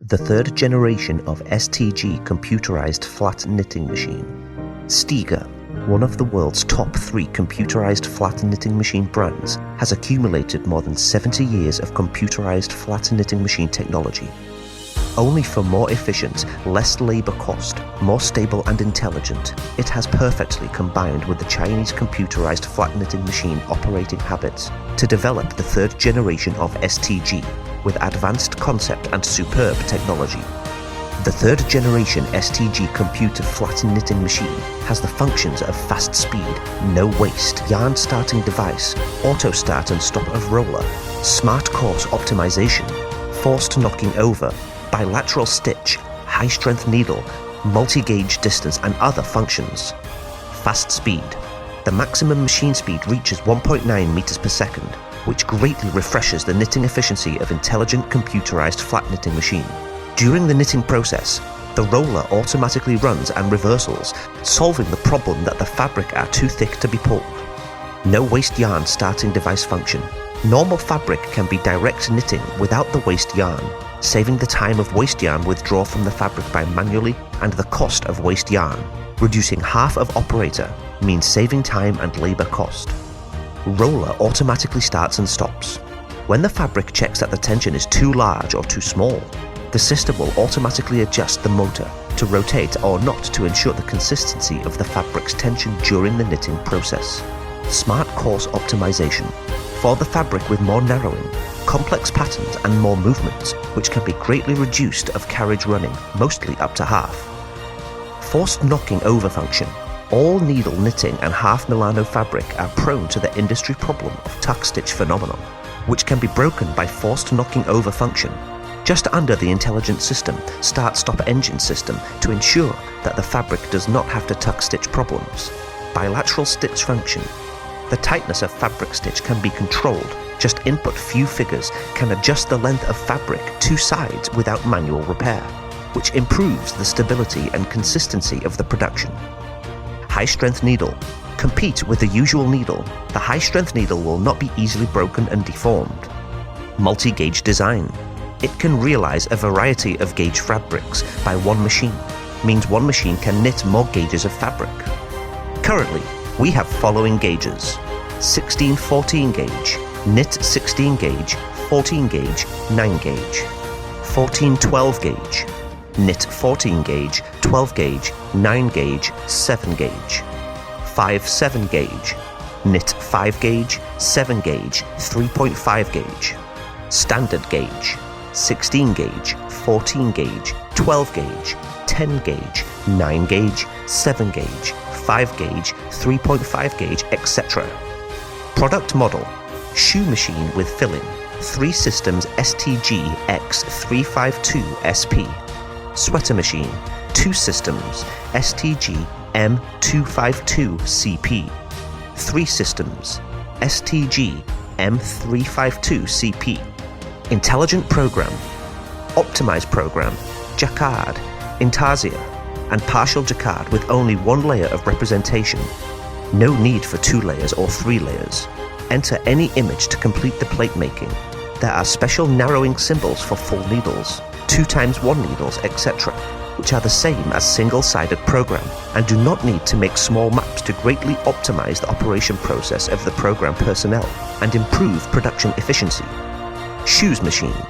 the third generation of STG computerized flat knitting machine. Steiger, one of the world's top 3 computerized flat knitting machine brands, has accumulated more than 70 years of computerized flat knitting machine technology. Only for more efficient, less labor cost, more stable and intelligent, it has perfectly combined with the Chinese computerized flat knitting machine operating habits to develop the third generation of STG with advanced concept and superb technology. The third generation STG computer flat knitting machine has the functions of fast speed, no waste, yarn starting device, auto start and stop of roller, smart course optimization, forced knocking over, bilateral stitch, high strength needle, multi-gauge distance and other functions. Fast speed. The maximum machine speed reaches 1.9 meters per second, which greatly refreshes the knitting efficiency of intelligent computerized flat knitting machine. During the knitting process, the roller automatically runs and reversals, solving the problem that the fabric are too thick to be pulled. No waste yarn starting device function. Normal fabric can be direct knitting without the waste yarn, saving the time of waste yarn withdraw from the fabric by manually and the cost of waste yarn. Reducing half of operator means saving time and labor cost. Roller automatically starts and stops. When the fabric checks that the tension is too large or too small, the system will automatically adjust the motor to rotate or not to ensure the consistency of the fabric's tension during the knitting process. Smart course optimization. For the fabric with more narrowing, complex patterns and more movements, which can be greatly reduced of carriage running, mostly up to half. Forced knocking over function. All needle knitting and half Milano fabric are prone to the industry problem of tuck stitch phenomenon, which can be broken by forced knocking over function. Just under the intelligent system, start-stop engine system to ensure that the fabric does not have to tuck stitch problems. Bilateral stitch function. The tightness of fabric stitch can be controlled. Just input few figures can adjust the length of fabric 2 sides without manual repair, which improves the stability and consistency of the production. High strength needle. Compete with the usual needle. The high strength needle will not be easily broken and deformed. Multi-gauge design. It can realize a variety of gauge fabrics by one machine, means one machine can knit more gauges of fabric. Currently, we have following gauges: 16-14 gauge, knit 16 gauge, 14 gauge, 9 gauge, 14-12 gauge, knit 14 gauge, 12 gauge, 9 gauge, 7 gauge, 5-7 gauge, knit 5 gauge, 7 gauge, 3.5 gauge, standard gauge, 16 gauge, 14 gauge, 12 gauge, 10 gauge, 9 gauge, 7 gauge, 5 gauge, 3.5 gauge, etc. Product model: shoe machine with filling, 3 systems STG X352 SP. Sweater machine, 2 systems STG M252 CP. 3 systems STG M352 CP. Intelligent program, optimized program, jacquard, intarsia, and partial jacquard with only 1 layer of representation. No need for 2 layers or 3 layers. Enter any image to complete the plate making. There are special narrowing symbols for full needles, 2x1 needles, etc., which are the same as single-sided program and do not need to make small maps to greatly optimize the operation process of the program personnel and improve production efficiency. Shoes machine.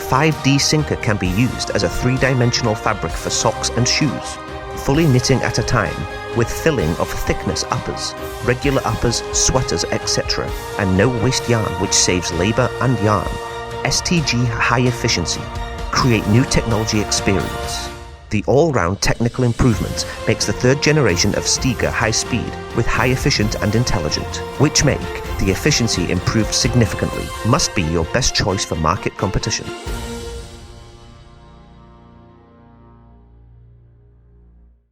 5D sinker can be used as a 3-dimensional fabric for socks and shoes, fully knitting at a time, with filling of thickness uppers, regular uppers, sweaters, etc., and no waste yarn, which saves labor and yarn. STG high efficiency. Create new technology experience. The all-round technical improvement makes the third generation of Steiger high speed with high efficient and intelligent, which make the efficiency improved significantly. Must be your best choice for market competition.